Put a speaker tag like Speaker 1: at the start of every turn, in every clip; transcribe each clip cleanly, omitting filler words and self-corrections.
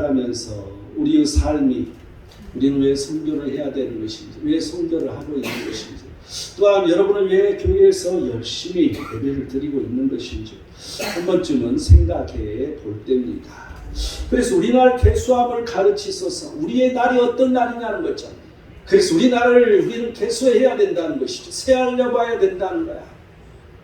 Speaker 1: 살아가면서 우리의 삶이 우리는 왜 선교를 해야 되는 것인지, 왜 선교를 하고 있는 것인지, 또한 여러분은 왜 교회에서 열심히 예배를 드리고 있는 것인지 한 번쯤은 생각해 볼 때입니다. 그래서 우리날 개수함을 가르치소서. 우리의 날이 어떤 날이냐는 거죠. 그래서 우리는 개수해야 된다는 것이죠. 세알려 봐야 된다는 거야.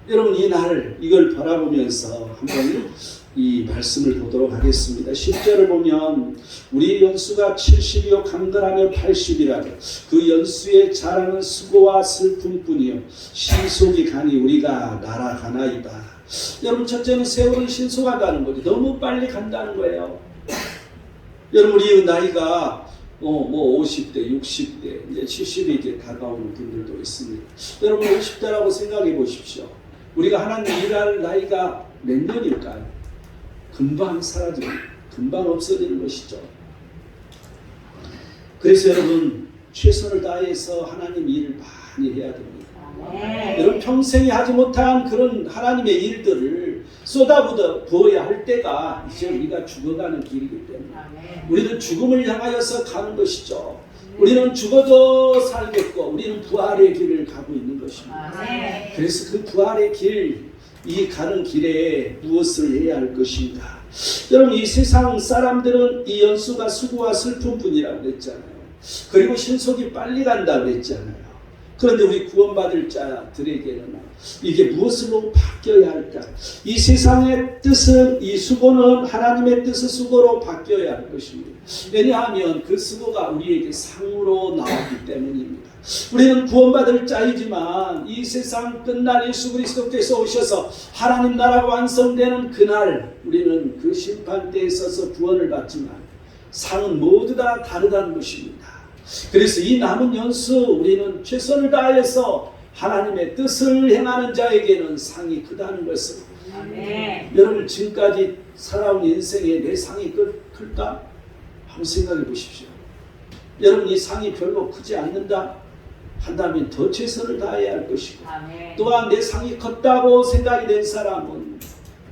Speaker 1: 여러분 이 날 이걸 바라보면서 한번 이 말씀을 보도록 하겠습니다. 10절을 보면 우리 연수가 70이요 강건하며 80이라도 그 연수의 자랑은 수고와 슬픔뿐이요 신속이 가니 우리가 날아가나이다. 여러분 첫째는 세월은 신속하다는 거죠. 너무 빨리 간다는 거예요. 여러분 우리 나이가 50대, 60대, 이제 70이 이제 다가오는 분들도 있습니다. 여러분 50대라고 생각해 보십시오. 우리가 하나님 일할 나이가 몇 년일까요? 금방 사라지고 금방 없어지는 것이죠. 그래서 여러분 최선을 다해서 하나님 일을 많이 해야 됩니다. 여러분 평생에 하지 못한 그런 하나님의 일들을 쏟아부어야 할 때가 이제 우리가 죽어가는 길이기 때문에 우리는 죽음을 향하여서 가는 것이죠. 우리는 죽어도 살겠고 우리는 부활의 길을 가고 있는 것입니다. 그래서 그 부활의 길, 이 가는 길에 무엇을 해야 할 것인가? 여러분 이 세상 사람들은 이 연수가 수고와 슬픔뿐이라고 그랬잖아요. 그리고 신속이 빨리 간다 그랬잖아요. 그런데 우리 구원받을 자들에게는 이게 무엇으로 바뀌어야 할까? 이 세상의 뜻은, 이 수고는 하나님의 뜻의 수고로 바뀌어야 할 것입니다. 왜냐하면 그 수고가 우리에게 상으로 나오기 때문입니다. 우리는 구원받을 자이지만 이 세상 끝날 예수 그리스도께서 오셔서 하나님 나라가 완성되는 그날 우리는 그 심판대에 서서 구원을 받지만 상은 모두 다 다르다는 것입니다. 그래서 이 남은 연수 우리는 최선을 다해서 하나님의 뜻을 행하는 자에게는 상이 크다는 것을 여러분 지금까지 살아온 인생에 내 상이 클까? 한번 생각해 보십시오. 여러분 이 상이 별로 크지 않는다 한다면 더 최선을 다해야 할 것이고 또한 내 상이 컸다고 생각이 된 사람은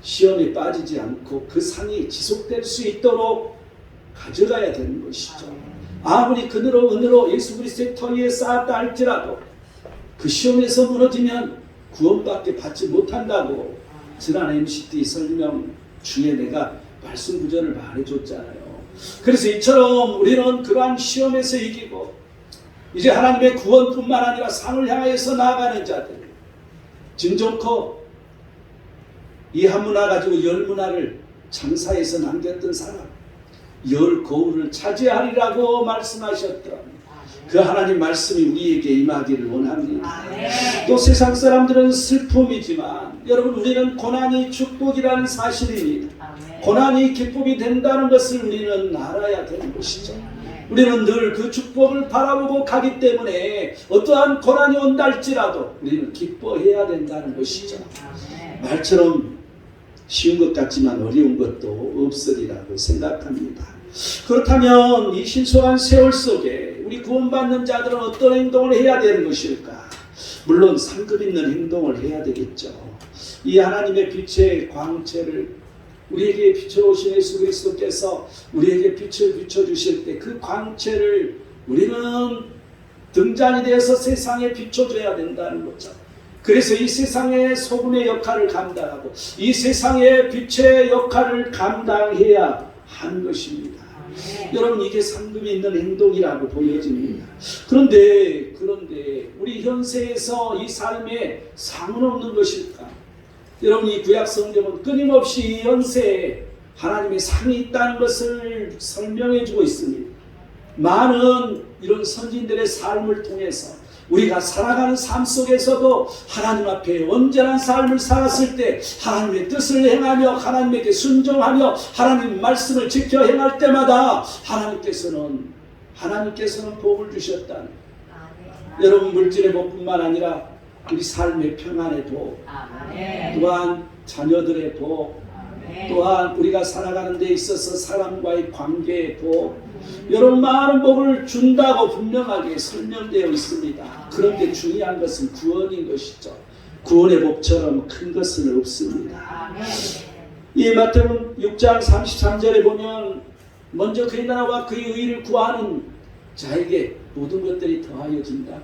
Speaker 1: 시험에 빠지지 않고 그 상이 지속될 수 있도록 가져가야 되는 것이죠. 아무리 은으로 예수 그리스도의 터 위에 쌓았다 할지라도 그 시험에서 무너지면 구원밖에 받지 못한다고 지난 MCT 설명 중에 내가 말씀 구절을 말해줬잖아요. 그래서 이처럼 우리는 그러한 시험에서 이기고 이제 하나님의 구원뿐만 아니라 상을 향해서 나아가는 자들, 진정커 이 한 문화 가지고 열 문화를 장사해서 남겼던 사람, 열 거울을 차지하리라고 말씀하셨던 그 하나님 말씀이 우리에게 임하기를 원합니다. 또 세상 사람들은 슬픔이지만 여러분 우리는 고난이 축복이라는 사실입니다. 고난이 기쁨이 된다는 것을 우리는 알아야 되는 것이죠. 우리는 늘 그 축복을 바라보고 가기 때문에 어떠한 고난이 온다 할지라도 우리는 기뻐해야 된다는 것이죠. 말처럼 쉬운 것 같지만 어려운 것도 없으리라고 생각합니다. 그렇다면 이 신속한 세월 속에 우리 구원받는 자들은 어떤 행동을 해야 되는 것일까? 물론 상급 있는 행동을 해야 되겠죠. 이 하나님의 빛의 광채를 우리에게 비춰오신 예수 그리스도께서 우리에게 빛을 비춰주실 때 그 광채를 우리는 등잔이 되어서 세상에 비춰줘야 된다는 거죠. 그래서 이 세상의 소금의 역할을 감당하고 이 세상의 빛의 역할을 감당해야 하는 것입니다. 여러분 이게 상급이 있는 행동이라고 보여집니다. 그런데 우리 현세에서 이 삶에 상은 없는 것일까? 여러분 이 구약 성경은 끊임없이 현세에 하나님의 상이 있다는 것을 설명해 주고 있습니다. 많은 이런 선진들의 삶을 통해서 우리가 살아가는 삶 속에서도 하나님 앞에 온전한 삶을 살았을 때 하나님의 뜻을 행하며 하나님에게 순종하며 하나님 말씀을 지켜 행할 때마다 하나님께서는 복을 주셨다는 여러분 물질의 복뿐만 아니라 우리 삶의 평안의 복, 또한 자녀들의 복, 또한 우리가 살아가는 데 있어서 사람과의 관계의 복, 여러분 많은 복을 준다고 분명하게 설명되어 있습니다. 그런데 중요한 것은 구원인 것이죠. 구원의 복처럼 큰 것은 없습니다. 이 마태복음 6장 33절에 보면 먼저 그의 나라와 그의 의를 구하는 자에게 모든 것들이 더하여진다.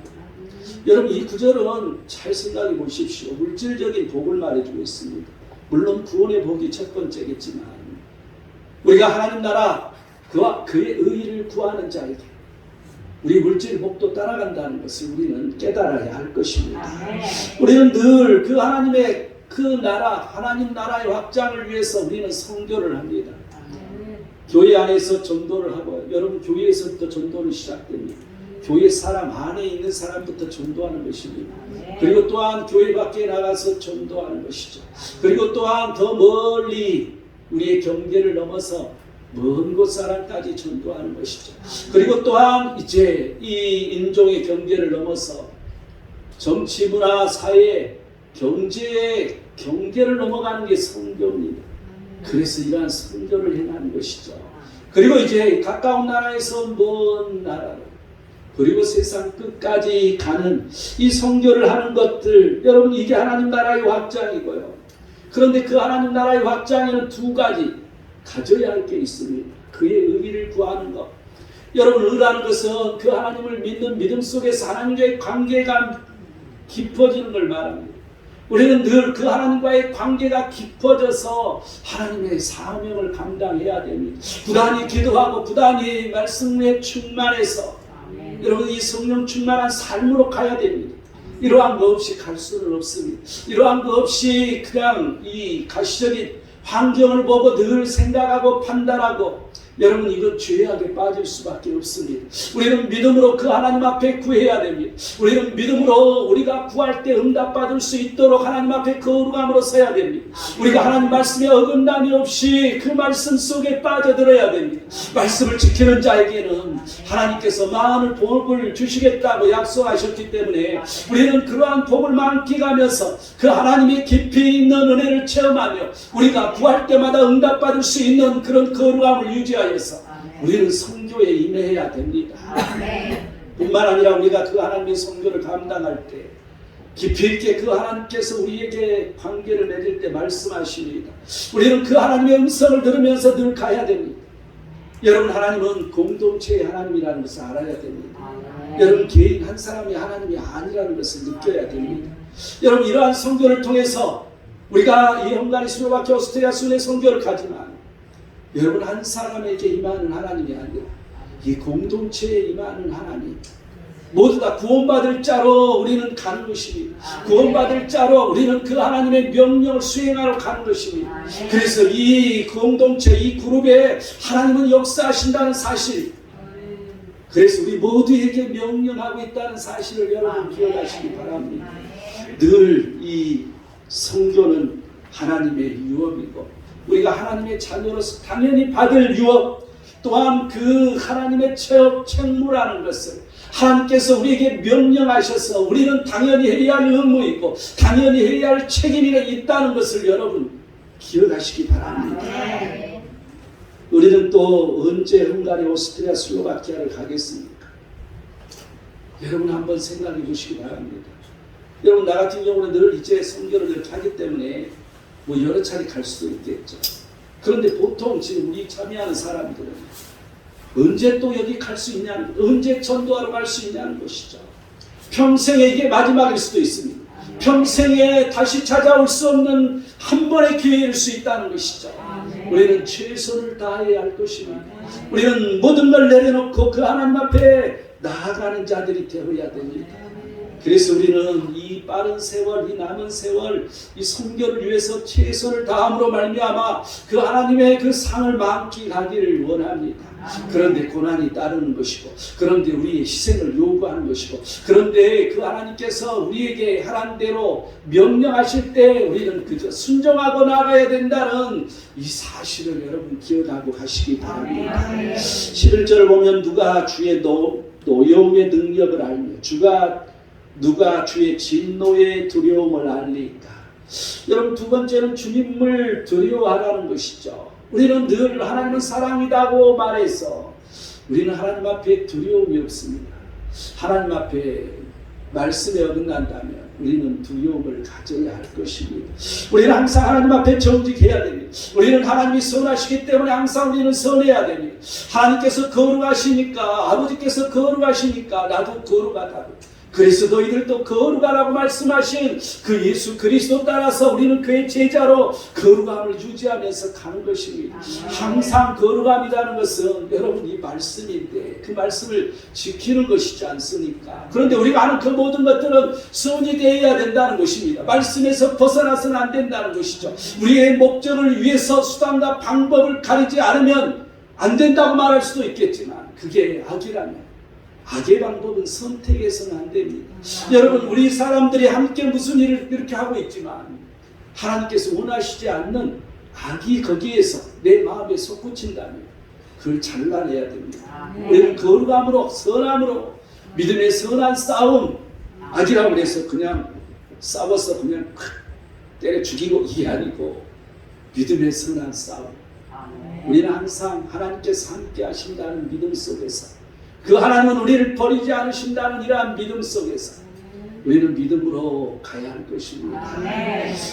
Speaker 1: 여러분 이 구절은 잘 생각해 보십시오. 물질적인 복을 말해주고 있습니다. 물론 구원의 복이 첫 번째겠지만 우리가 하나님 나라 그와 그의 의를 구하는 자에게 우리 물질 복도 따라간다는 것을 우리는 깨달아야 할 것입니다. 우리는 늘 그 하나님의 그 나라, 하나님 나라의 확장을 위해서 우리는 선교를 합니다. 교회 안에서 전도를 하고, 여러분 교회에서부터 전도는 시작됩니다. 교회 사람 안에 있는 사람부터 전도하는 것입니다. 그리고 또한 교회 밖에 나가서 전도하는 것이죠. 그리고 또한 더 멀리 우리의 경계를 넘어서 먼 곳 사람까지 전도하는 것이죠. 그리고 또한 이제 이 인종의 경계를 넘어서 정치, 문화, 사회, 경제의 경계를 넘어가는 게 선교입니다. 그래서 이러한 선교를 행하는 것이죠. 그리고 이제 가까운 나라에서 먼 나라로 그리고 세상 끝까지 가는 이 선교를 하는 것들, 여러분 이게 하나님 나라의 확장이고요. 그런데 그 하나님 나라의 확장에는 두 가지 가져야 할 게 있습니다. 그의 의를 구하는 것. 여러분 의라는 것은 그 하나님을 믿는 믿음 속에서 하나님과의 관계가 깊어지는 걸 말합니다. 우리는 늘 그 하나님과의 관계가 깊어져서 하나님의 사명을 감당해야 됩니다. 부단히 기도하고 부단히 말씀에 충만해서 여러분 이 성령 충만한 삶으로 가야 됩니다. 이러한 것 없이 갈 수는 없습니다. 이러한 것 없이 그냥 이 가시적인 환경을 보고 늘 생각하고 판단하고 여러분 이건 죄악에 빠질 수밖에 없습니다. 우리는 믿음으로 그 하나님 앞에 구해야 됩니다. 우리는 믿음으로 우리가 구할 때 응답받을 수 있도록 하나님 앞에 거룩함으로 서야 됩니다. 우리가 하나님 말씀에 어긋남이 없이 그 말씀 속에 빠져들어야 됩니다. 말씀을 지키는 자에게는 하나님께서 많은 복을 주시겠다고 약속하셨기 때문에 우리는 그러한 복을 만끽하면서 그 하나님의 깊이 있는 은혜를 체험하며 우리가 구할 때마다 응답받을 수 있는 그런 거룩함을 유지하여 우리는 선교에 임해야 됩니다. 뿐만 아니라 우리가 그 하나님의 선교를 감당할 때 깊이 있게 그 하나님께서 우리에게 관계를 맺을 때 말씀하십니다. 우리는 그 하나님의 음성을 들으면서 늘 가야 됩니다. 여러분 하나님은 공동체의 하나님이라는 것을 알아야 됩니다. 여러분 개인 한 사람이 하나님이 아니라는 것을 느껴야 됩니다. 여러분 이러한 선교를 통해서 우리가 이 헝가리 슬로바키아 오스트리아 순회 선교를 가지만 여러분 한 사람에게 임하는 하나님이 아니라 이 공동체에 임하는 하나님 모두 다 구원받을 자로 우리는 가는 것입니다. 구원받을 자로 우리는 그 하나님의 명령을 수행하러 가는 것입니다. 그래서 이 공동체 이 그룹에 하나님은 역사하신다는 사실 그래서 우리 모두에게 명령하고 있다는 사실을 여러분 기억하시기 바랍니다. 늘 이 선교는 하나님의 유업이고 우리가 하나님의 자녀로서 당연히 받을 유업 또한 그 하나님의 책무라는 것을 하나님께서 우리에게 명령하셔서 우리는 당연히 해야 할 의무이고 당연히 해야 할 책임이 있다는 것을 여러분 기억하시기 바랍니다. 우리는 또 언제 헝가리, 오스트리아, 슬로바키아를 가겠습니까? 여러분 한번 생각해 보시기 바랍니다. 여러분 나 같은 경우는 늘 이제 선교를 하기 때문에 뭐 여러 차례 갈 수도 있겠죠. 그런데 보통 지금 우리 참여하는 사람들은 언제 또 여기 갈 수 있냐는 언제 전도하러 갈 수 있냐는 것이죠. 평생에 이게 마지막일 수도 있습니다. 평생에 다시 찾아올 수 없는 한 번의 기회일 수 있다는 것이죠. 우리는 최선을 다해야 할 것입니다. 우리는 모든 걸 내려놓고 그 하나님 앞에 나아가는 자들이 되어야 됩니다. 그래서 우리는 이 빠른 세월, 이 남은 세월, 이 선교를 위해서 최선을 다함으로 말미암아 그 하나님의 그 상을 만끽하기를 원합니다. 그런데 고난이 따르는 것이고, 그런데 우리의 희생을 요구하는 것이고, 그런데 그 하나님께서 우리에게 하란 대로 명령하실 때 우리는 그저 순종하고 나가야 된다는 이 사실을 여러분 기억하고 가시기 바랍니다. 11절을 보면 누가 주의 노여움의 능력을 알며 누가 주의 진노의 두려움을 알리까. 여러분 두 번째는 주님을 두려워하라는 것이죠. 우리는 늘 하나님은 사랑이다고 말해서 우리는 하나님 앞에 두려움이 없습니다. 하나님 앞에 말씀에 어긋난다면 우리는 두려움을 가져야 할 것입니다. 우리는 항상 하나님 앞에 정직해야 됩니다. 우리는 하나님이 선하시기 때문에 항상 우리는 선해야 됩니다. 하나님께서 거룩하시니까, 아버지께서 거룩하시니까 나도 거룩하다고. 그래서 너희들도 거룩하라고 말씀하신 그 예수 그리스도 따라서 우리는 그의 제자로 거룩함을 유지하면서 가는 것입니다. 항상 거룩함이라는 것은 여러분 이 말씀인데 그 말씀을 지키는 것이지 않습니까? 그런데 우리가 하는 그 모든 것들은 선이 되어야 된다는 것입니다. 말씀에서 벗어나서는 안 된다는 것이죠. 우리의 목적을 위해서 수단과 방법을 가리지 않으면 안 된다고 말할 수도 있겠지만 그게 악이라면 악의 방법은 선택해서는 안 됩니다. 여러분 우리 사람들이 함께 무슨 일을 이렇게 하고 있지만 하나님께서 원하시지 않는 악이 거기에서 내 마음에 솟구친다면 그걸 잘라내야 됩니다. 우리는 거룩함으로 선함으로 믿음의 선한 싸움, 악이라고 해서 그냥 싸워서 그냥 때려 죽이고 이게 아니고 믿음의 선한 싸움. 우리는 항상 하나님께서 함께 하신다는 믿음 속에서 그 하나님은 우리를 버리지 않으신다는 이러한 믿음 속에서 우리는 믿음으로 가야 할 것입니다.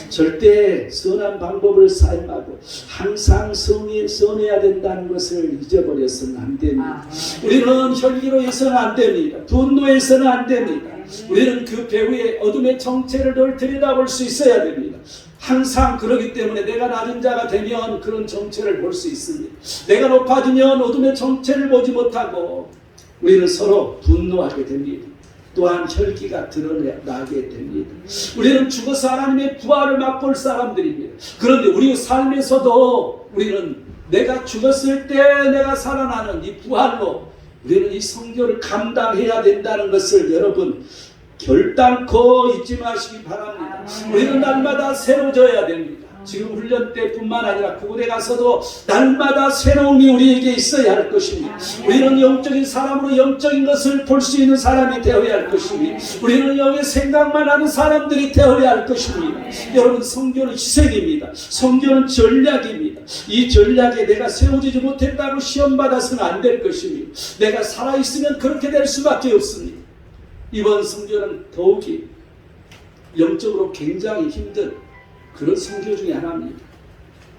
Speaker 1: 절대 선한 방법을 사용하고 항상 선해야 된다는 것을 잊어버려서는 안 됩니다. 우리는 혈기로 해서는 안 됩니다. 분노해서는 안 됩니다. 우리는 그 배후의 어둠의 정체를 늘 들여다볼 수 있어야 됩니다. 항상 그러기 때문에 내가 낮은 자가 되면 그런 정체를 볼 수 있습니다. 내가 높아지면 어둠의 정체를 보지 못하고 우리는 서로 분노하게 됩니다. 또한 혈기가 드러나게 됩니다. 우리는 죽어서 하나님의 부활을 맛볼 사람들입니다. 그런데 우리 삶에서도 우리는 내가 죽었을 때 내가 살아나는 이 부활로 우리는 이 성교를 감당해야 된다는 것을 여러분 결단코 잊지 마시기 바랍니다. 우리는 날마다 새로워져야 됩니다. 지금 훈련 때뿐만 아니라 그곳에 가서도 날마다 새로움이 우리에게 있어야 할 것입니다. 우리는 영적인 사람으로 영적인 것을 볼 수 있는 사람이 되어야 할 것입니다. 우리는 영의 생각만 하는 사람들이 되어야 할 것입니다. 여러분 성교는 희생입니다. 성교는 전략입니다. 이 전략에 내가 세워지지 못했다고 시험받아서는 안 될 것입니다. 내가 살아있으면 그렇게 될 수밖에 없습니다. 이번 성교는 더욱이 영적으로 굉장히 힘든 그런 성교 중에 하나입니다.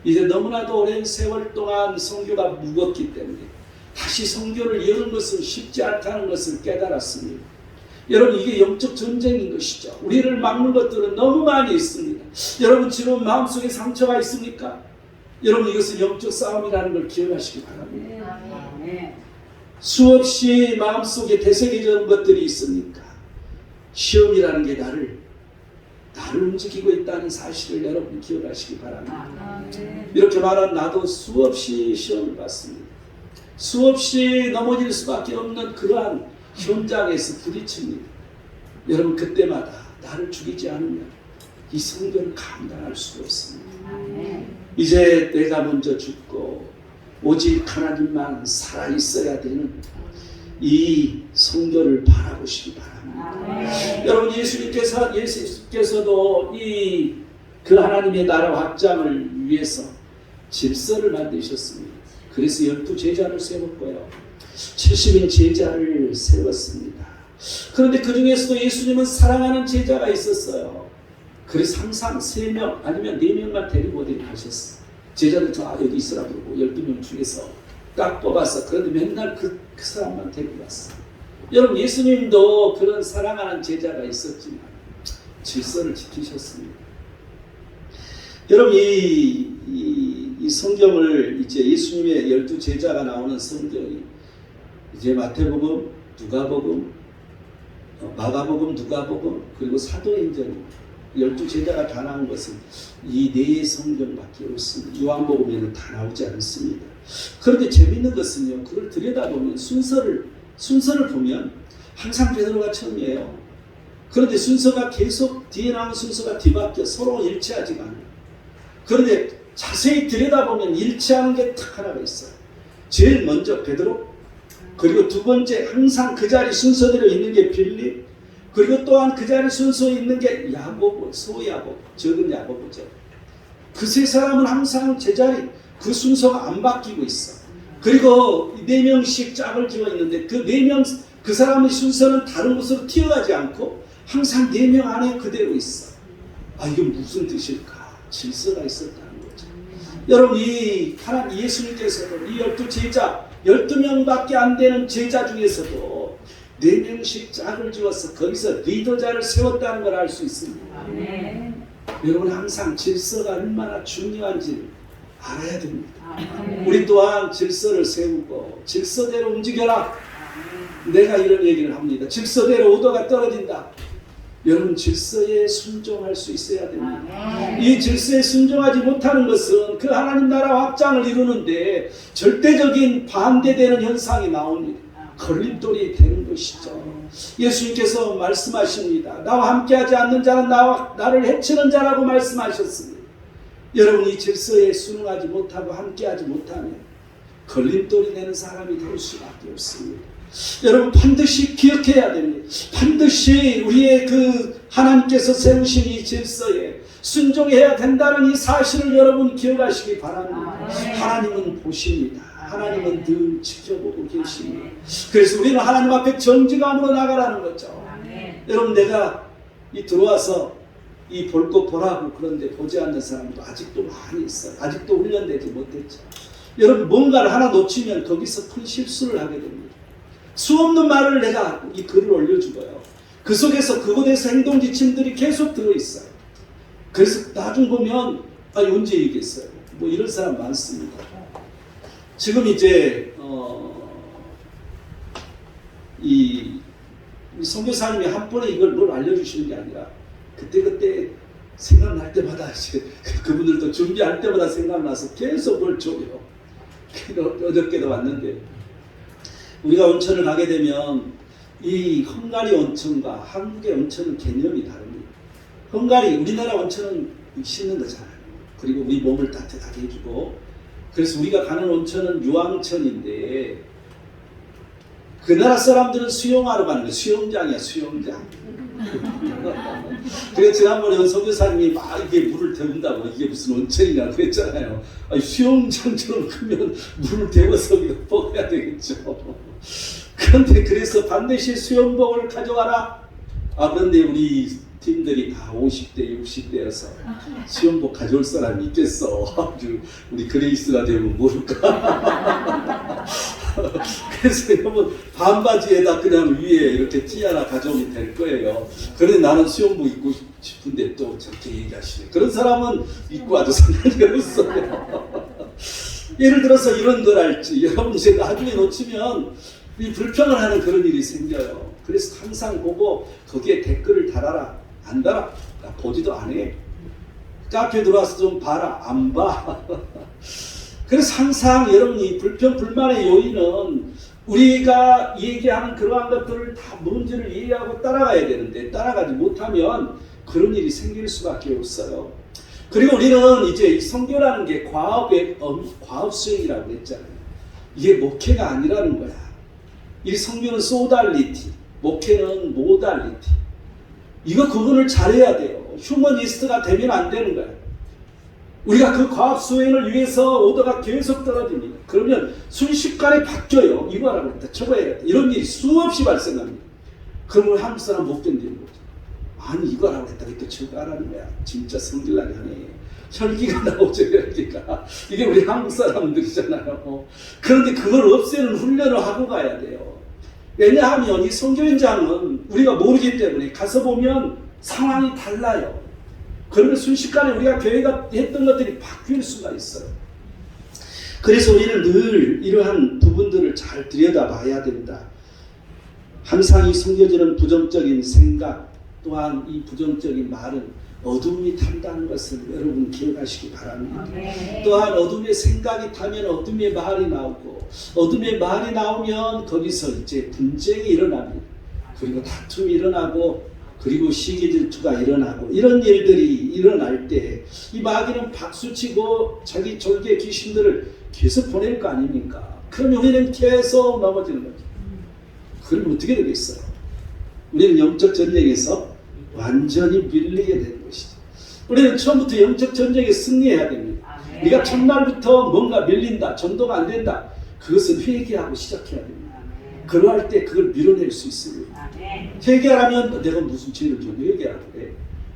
Speaker 1: 이제 너무나도 오랜 세월 동안 성교가 무겁기 때문에 다시 성교를 여는 것은 쉽지 않다는 것을 깨달았습니다. 여러분 이게 영적 전쟁인 것이죠. 우리를 막는 것들은 너무 많이 있습니다. 여러분 지금 마음속에 상처가 있습니까? 여러분 이것은 영적 싸움이라는 걸 기억하시기 바랍니다. 수없이 마음속에 되새겨진 것들이 있습니까? 시험이라는 게 나를 움직이고 있다는 사실을 여러분 기억하시기 바랍니다. 이렇게 말한 나도 수없이 시험을 받습니다. 수없이 넘어질 수밖에 없는 그러한 현장에서 부딪힙니다. 여러분 그때마다 나를 죽이지 않으면 이 성교를 감당할 수가 없습니다. 이제 내가 먼저 죽고 오직 하나님만 살아있어야 되는 이 성교를 바라보시기 바랍니다. 여러분 예수님께서도 그 하나님의 나라 확장을 위해서 질서를 만드셨습니다. 그래서 12제자를 세웠고요. 70인 제자를 세웠습니다. 그런데 그 중에서도 예수님은 사랑하는 제자가 있었어요. 그래서 항상 3명 아니면 4명만 데리고 어디 가셨어요. 제자들 다 여기 있으라 그러고 12명 중에서 딱 뽑아서 그런데 맨날 그 사람만 데리고 왔어요. 여러분 예수님도 그런 사랑하는 제자가 있었지만 질서를 지키셨습니다. 여러분 이 성경을 이제 예수님의 12제자가 나오는 성경이 이제 마태복음, 누가복음, 마가복음, 누가복음 그리고 사도행전 12제자가 다 나온 것은 이 4 성경밖에 없습니다. 요한복음에는 다 나오지 않습니다. 그런데 재밌는 것은요, 그걸 들여다보면 순서를 보면 항상 베드로가 처음이에요. 그런데 순서가 계속 뒤에 나온 순서가 뒤바뀌어 서로 일치하지가 않아요. 그런데 자세히 들여다보면 일치하는 게 딱 하나가 있어요. 제일 먼저 베드로, 그리고 두 번째 항상 그 자리 순서대로 있는 게 빌립, 그리고 또한 그 자리 순서에 있는 게 야고보, 소야고보, 적은 야고보죠. 그 3사람은 항상 제자리 그 순서가 안 바뀌고 있어. 그리고 4명씩 짝을 지어 있는데 그 4명 그 사람의 순서는 다른 곳으로 튀어가지 않고 항상 내 명 안에 그대로 있어. 아, 이게 무슨 뜻일까? 질서가 있었다는 거죠. 여러분, 이 하나님 예수님께서도 이 12제자 12명밖에 안 되는 제자 중에서도 4명씩 짝을 지어서 거기서 리더자를 세웠다는 걸 알 수 있습니다. 여러분, 항상 질서가 얼마나 중요한지 알아야 됩니다. 우리 또한 질서를 세우고 질서대로 움직여라. 내가 이런 얘기를 합니다. 질서대로 오더가 떨어진다. 여러분, 질서에 순종할 수 있어야 됩니다. 이 질서에 순종하지 못하는 것은 그 하나님 나라 확장을 이루는데 절대적인 반대되는 현상이 나옵니다. 걸림돌이 되는 것이죠. 예수님께서 말씀하십니다. 나와 함께하지 않는 자는 나를 해치는 자라고 말씀하셨습니다. 여러분, 이 질서에 순응하지 못하고 함께하지 못하면 걸림돌이 되는 사람이 될 수밖에 없습니다. 여러분, 반드시 기억해야 됩니다. 반드시 우리의 그 하나님께서 세우신 이 질서에 순종해야 된다는 이 사실을 여러분 기억하시기 바랍니다. 하나님은 보십니다. 하나님은 늘 지켜보고 계십니다. 그래서 우리는 하나님 앞에 정직함으로 나가라는 거죠. 여러분, 내가 들어와서 이 볼 것 보라고 그런데 보지 않는 사람도 아직도 많이 있어요. 아직도 훈련되지 못했죠. 여러분, 뭔가를 하나 놓치면 거기서 큰 실수를 하게 됩니다. 수없는 말을 내가 이 글을 올려주고요. 그 속에서 그곳에서 행동 지침들이 계속 들어있어요. 그래서 나중 보면 언제 얘기했어요? 뭐 이런 사람 많습니다. 지금 이제 이 선교사님이 한 번에 이걸 뭘 알려주시는 게 아니라 그때 생각날 때마다 그분들도 준비할 때마다 생각나서 계속 뭘 줘요. 어저께도 왔는데 우리가 온천을 가게 되면 이 헝가리 온천과 한국의 온천은 개념이 다릅니다. 우리나라 온천은 씻는 거잖아요. 그리고 우리 몸을 따뜻하게 해주고, 그래서 우리가 가는 온천은 유황천인데 그 나라 사람들은 수영하러 가는 거예요. 수영장이야, 수영장. 그래서 지난번에 선교사님이 막 이게 물을 데운다고 이게 무슨 온천이냐 그랬잖아요. 아니, 수영장처럼 크면 물을 데워서 먹어야 되겠죠. 그런데 그래서 반드시 수영복을 가져와라. 그런데 우리 팀들이 다 50대, 60대여서 수영복 가져올 사람이 있겠어. 우리 그레이스가 되면 모를까. 그래서 여러분, 반바지에다 그냥 위에 이렇게 티 하나 가져오면 될 거예요. 그런데 나는 수영복 입고 싶은데 또 저렇게 얘기하시네. 그런 사람은 입고 와도 상관이 없어요. 예를 들어서 이런 걸 할지, 여러분, 제가 나중에 놓치면 이 불평을 하는 그런 일이 생겨요. 그래서 항상 보고 거기에 댓글을 달아라. 안 달아. 나 보지도 안 해. 카페 들어와서 좀 봐라. 안 봐. 그래서 항상 여러분이 불평, 불만의 요인은 우리가 얘기하는 그러한 것들을 다 뭔지를 이해하고 따라가야 되는데 따라가지 못하면 그런 일이 생길 수밖에 없어요. 그리고 우리는 이제 선교라는 게 과업 수행이라고 했잖아요. 이게 목회가 아니라는 거야. 이 선교는 소달리티, 목회는 모달리티. 이거 구분을 잘해야 돼요. 휴머니스트가 되면 안 되는 거야. 우리가 그 과학 수행을 위해서 오더가 계속 떨어집니다. 그러면 순식간에 바뀌어요. 이거 하라고 했다, 저거 해야겠다. 이런 일이 수없이 발생합니다. 그러면 한국 사람 못 견디는 거죠. 아니, 이거 하라고 했다, 또 저거 하라는 거야. 진짜 성질나게 하네. 혈기가 나오죠, 혈기가. 이게 우리 한국 사람들이잖아요. 그런데 그걸 없애는 훈련을 하고 가야 돼요. 왜냐하면 이 선교 현장은 우리가 모르기 때문에 가서 보면 상황이 달라요. 그러면 순식간에 우리가 교회가 했던 것들이 바뀔 수가 있어요. 그래서 우리는 늘 이러한 부분들을 잘 들여다봐야 된다. 항상 이 섬겨지는 부정적인 생각, 또한 이 부정적인 말은 어둠이 탄다는 것을 여러분 기억하시기 바랍니다. 또한 어둠의 생각이 타면 어둠의 말이 나오고, 어둠의 말이 나오면 거기서 이제 분쟁이 일어납니다. 그리고 다툼이 일어나고, 그리고 시기 질투가 일어나고, 이런 일들이 일어날 때 이 마귀는 박수치고 자기 졸개 귀신들을 계속 보낼 거 아닙니까? 그러면 우리는 계속 넘어지는 거죠. 그러면 어떻게 되겠어요? 우리는 영적 전쟁에서 완전히 밀리게 되는 것이죠. 우리는 처음부터 영적 전쟁에 승리해야 됩니다. 네가 첫날부터 뭔가 밀린다, 전도가 안 된다, 그것은 회개하고 시작해야 됩니다. 그러할 때 그걸 밀어낼 수 있습니다. 회개하면 내가 무슨 죄를 좀 회개하라 그래.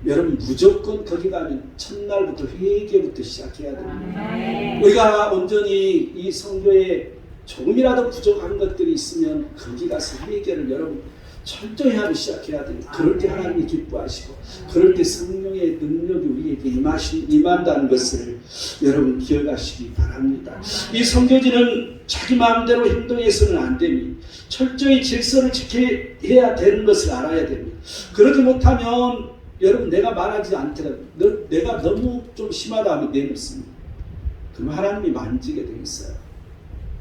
Speaker 1: 여러분 무조건 거기 가면 첫날부터 회개부터 시작해야 됩니다. 우리가 온전히 이 성교에 조금이라도 부족한 것들이 있으면 거기 가서 회개를 여러분 철저히 하고 시작해야 됩니다. 그럴 때 하나님이 기뻐하시고 그럴 때 성령의 능력이 우리에게 임한다는 것을 여러분 기억하시기 바랍니다. 이 선교지는 자기 마음대로 행동해서는 안 됩니다. 철저히 질서를 지켜야 되는 것을 알아야 됩니다. 그러지 못하면 여러분 내가 말하지 않더라도 내가 너무 좀 심하다 하면 내놓습니다. 그러면 하나님이 만지게 되겠어요.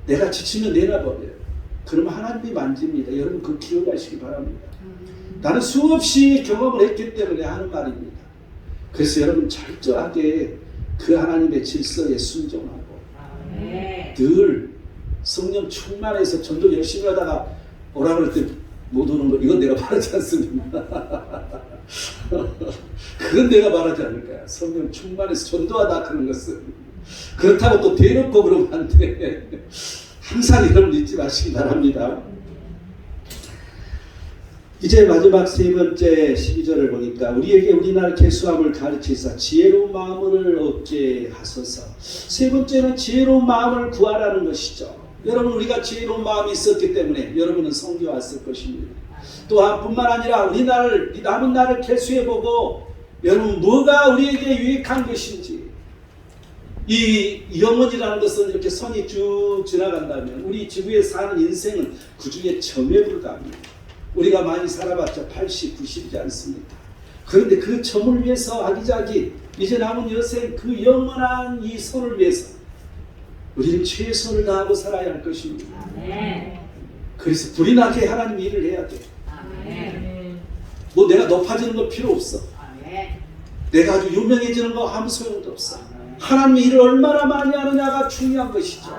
Speaker 1: 내가 지치면 내놔버려요. 그러면 하나님이 만집니다. 여러분 그거 기억하시기 바랍니다. 나는 수없이 경험을 했기 때문에 하는 말입니다. 그래서 여러분 철저하게 그 하나님의 질서에 순종하고 늘 성령 충만해서 전도 열심히 하다가 오라 그럴 때 못 오는 거 이건 내가 말하지 않습니다. 그건 내가 말하지 않을 거야. 성령 충만해서 전도하다 그런 것은 그렇다고 또 대놓고 그러면 안 돼. 항상 이런 잊지 마시기 바랍니다. 이제 마지막 세 번째 12절을 보니까 우리에게 우리나라 계수함을 가르치사 지혜로운 마음을 얻게 하소서. 세 번째는 지혜로운 마음을 구하라는 것이죠. 여러분 우리가 지혜로운 마음이 있었기 때문에 여러분은 선교했을 것입니다. 또한 뿐만 아니라 우리 남은 날을 계수해보고 여러분 뭐가 우리에게 유익한 것인지 이 영혼이라는 것은 이렇게 선이 쭉 지나간다면 우리 지구에 사는 인생은 그 중에 점에 불과합니다. 우리가 많이 살아봤자 80, 90이지 않습니까? 그런데 그 점을 위해서 아기자기 이제 남은 여생 그 영원한 이 선을 위해서 우리는 최선을 다하고 살아야 할 것입니다. 그래서 불이 나게 하나님 일을 해야 돼. 뭐 내가 높아지는 거 필요 없어. 내가 아주 유명해지는 거 아무 소용도 없어. 하나님의 일을 얼마나 많이 하느냐가 중요한 것이죠.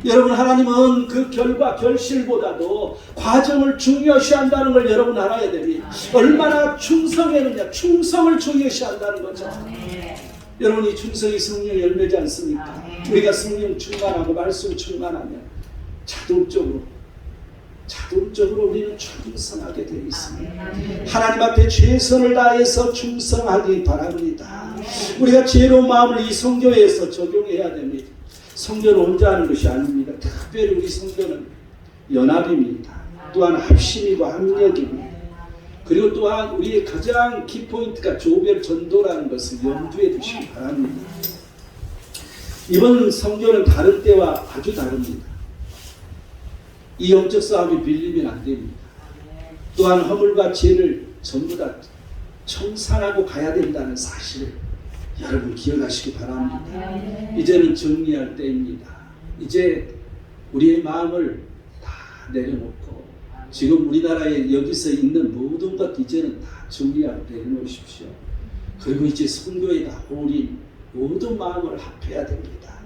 Speaker 1: 여러분 하나님은 그 결과 결실보다도 과정을 중요시한다는 걸 여러분 알아야 됩니다. 얼마나 충성했느냐 충성을 중요시한다는 거죠. 여러분 이 충성이 성령 열매지 않습니까? 우리가 성령 충만하고 말씀 충만하면 자동적으로 우리는 충성하게 되어 있습니다. 하나님 앞에 최선을 다해서 충성하기 바랍니다. 우리가 지혜로운 마음을 이 성교에서 적용해야 됩니다. 성교는 혼자 하는 것이 아닙니다. 특별히 우리 성교는 연합입니다. 또한 합심이고 합력입니다. 그리고 또한 우리의 가장 키포인트가 조별 전도라는 것을 염두에 두시기 바랍니다. 이번 성교는 다른 때와 아주 다릅니다. 이 영적 싸움이 밀리면 안 됩니다. 또한 허물과 죄를 전부 다 청산하고 가야 된다는 사실을 여러분 기억하시기 바랍니다. 이제는 정리할 때입니다. 이제 우리의 마음을 다 내려놓고 지금 우리나라에 여기서 있는 모든 것 이제는 다 정리하고 내려놓으십시오. 그리고 이제 선교에 나오니 모든 마음을 합해야 됩니다.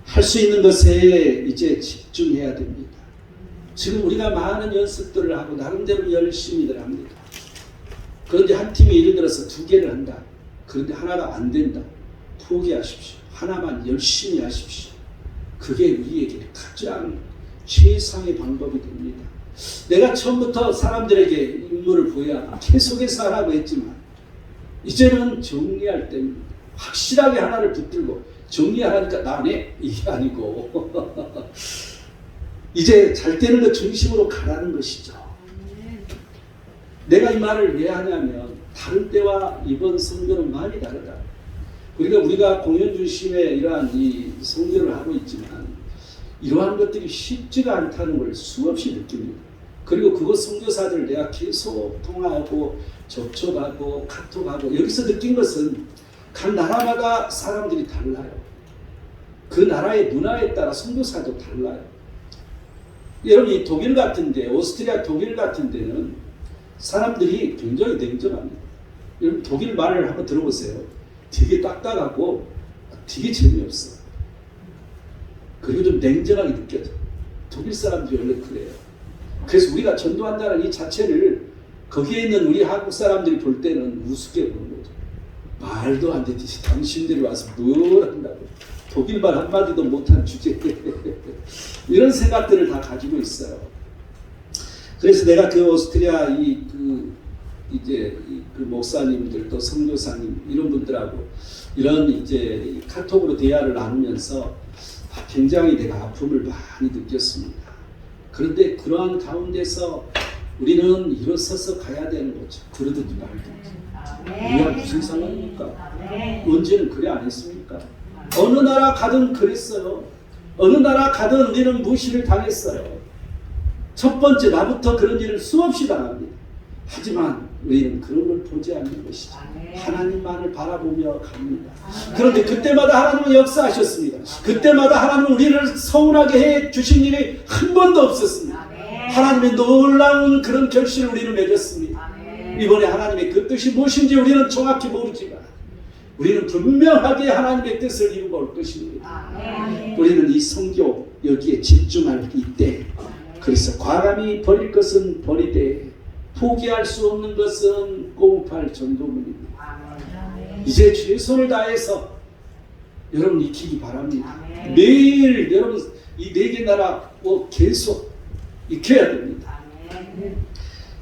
Speaker 1: 할 수 있는 것에 이제 집중해야 됩니다. 지금 우리가 많은 연습들을 하고 나름대로 열심히들 합니다. 그런데 한 팀이 예를 들어서 2개를 한다. 그런데 하나가 안 된다. 포기하십시오. 하나만 열심히 하십시오. 그게 우리에게 가장 최상의 방법이 됩니다. 내가 처음부터 사람들에게 임무를 보여야 계속해서 하라고 했지만 이제는 정리할 때입니다. 확실하게 하나를 붙들고 정리하라니까 나네? 이게 아니고 이제 잘 되는 것 중심으로 가라는 것이죠. 내가 이 말을 왜 하냐면 다른 때와 이번 선교는 많이 다르다. 우리가 공연 중심의 이러한 이 선교를 하고 있지만 이러한 것들이 쉽지가 않다는 걸 수없이 느낍니다. 그리고 그것 선교사들을 내가 계속 통화하고 접촉하고 카톡하고 여기서 느낀 것은 각 나라마다 사람들이 달라요. 그 나라의 문화에 따라 선교사도 달라요. 여러분 이 독일 같은데 오스트리아 독일 같은 데는 사람들이 굉장히 냉정합니다. 여러분 독일 말을 한번 들어보세요. 되게 딱딱하고 되게 재미없어. 그리고 좀 냉정하게 느껴져. 독일 사람들이 원래 그래요. 그래서 우리가 전도한다는 이 자체를 거기에 있는 우리 한국 사람들이 볼 때는 우습게 보는 거죠. 말도 안 되듯이 당신들이 와서 뭘 한다고. 독일말 한마디도 못한 주제에 이런 생각들을 다 가지고 있어요. 그래서 내가 그 오스트리아 이제 그 목사님들 또 선교사님 이런 분들하고 이런 이제 카톡으로 대화를 나누면서 굉장히 내가 아픔을 많이 느꼈습니다. 그런데 그러한 가운데서 우리는 일어서서 가야 되는 거죠. 그러든지 말든지. 우리가 무슨 상황입니까? 언제는 그래 안 했습니까? 어느 나라 가든 그랬어요. 어느 나라 가든 우리는 무시를 당했어요. 첫 번째 나부터 그런 일을 수없이 당합니다. 하지만 우리는 그런 걸 보지 않는 것이죠. 하나님만을 바라보며 갑니다. 그런데 그때마다 하나님은 역사하셨습니다. 그때마다 하나님은 우리를 서운하게 해 주신 일이 한 번도 없었습니다. 하나님의 놀라운 그런 결실을 우리는 맺었습니다. 이번에 하나님의 그 뜻이 무엇인지 우리는 정확히 모르지만 우리는 분명하게 하나님의 뜻을 이루고 올 것입니다. 우리는 이 성교 여기에 집중할 이때, 그래서 과감히 버릴 것은 버리되 포기할 수 없는 것은 공급할 전도문입니다. 이제 최선을 다해서 여러분 익히기 바랍니다. 매일 여러분 이 네 개 나라 계속 익혀야 됩니다.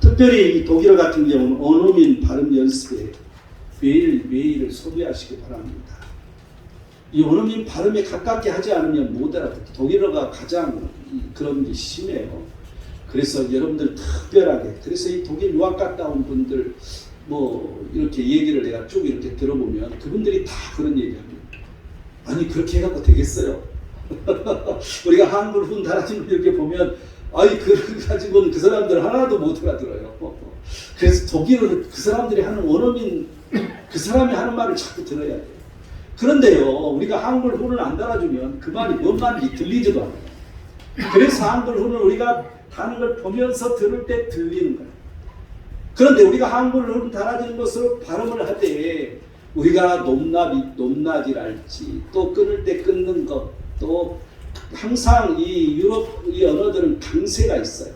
Speaker 1: 특별히 이 독일어 같은 경우는 원어민 발음 연습에 매일을 소비하시기 바랍니다. 이 원어민 발음에 가깝게 하지 않으면 못 알아듣고 독일어가 가장 그런 게 심해요. 그래서 여러분들 특별하게, 그래서 이 독일 유학 갔다 온 분들 뭐 이렇게 얘기를 내가 쭉 이렇게 들어보면 그분들이 다 그런 얘기합니다. 아니 그렇게 해갖고 되겠어요? 우리가 한글 훈 달아진 거 이렇게 보면 아니 그걸 가지고는 그 사람들 하나도 못 알아들어요. 그래서 독일어를 그 사람들이 하는 원어민 그 사람이 하는 말을 자꾸 들어야 돼요. 그런데요 우리가 한글 훈을 안 달아주면 그 말이 뭔 말인지 들리지도 않아요. 그래서 한글 훈을 우리가 하는 걸 보면서 들을 때 들리는 거예요. 그런데 우리가 한글 훈 달아지는 것으로 발음을 하되 우리가 높낮이랄지 또 끊을 때 끊는 것, 또 항상 이 유럽 이 언어들은 강세가 있어요.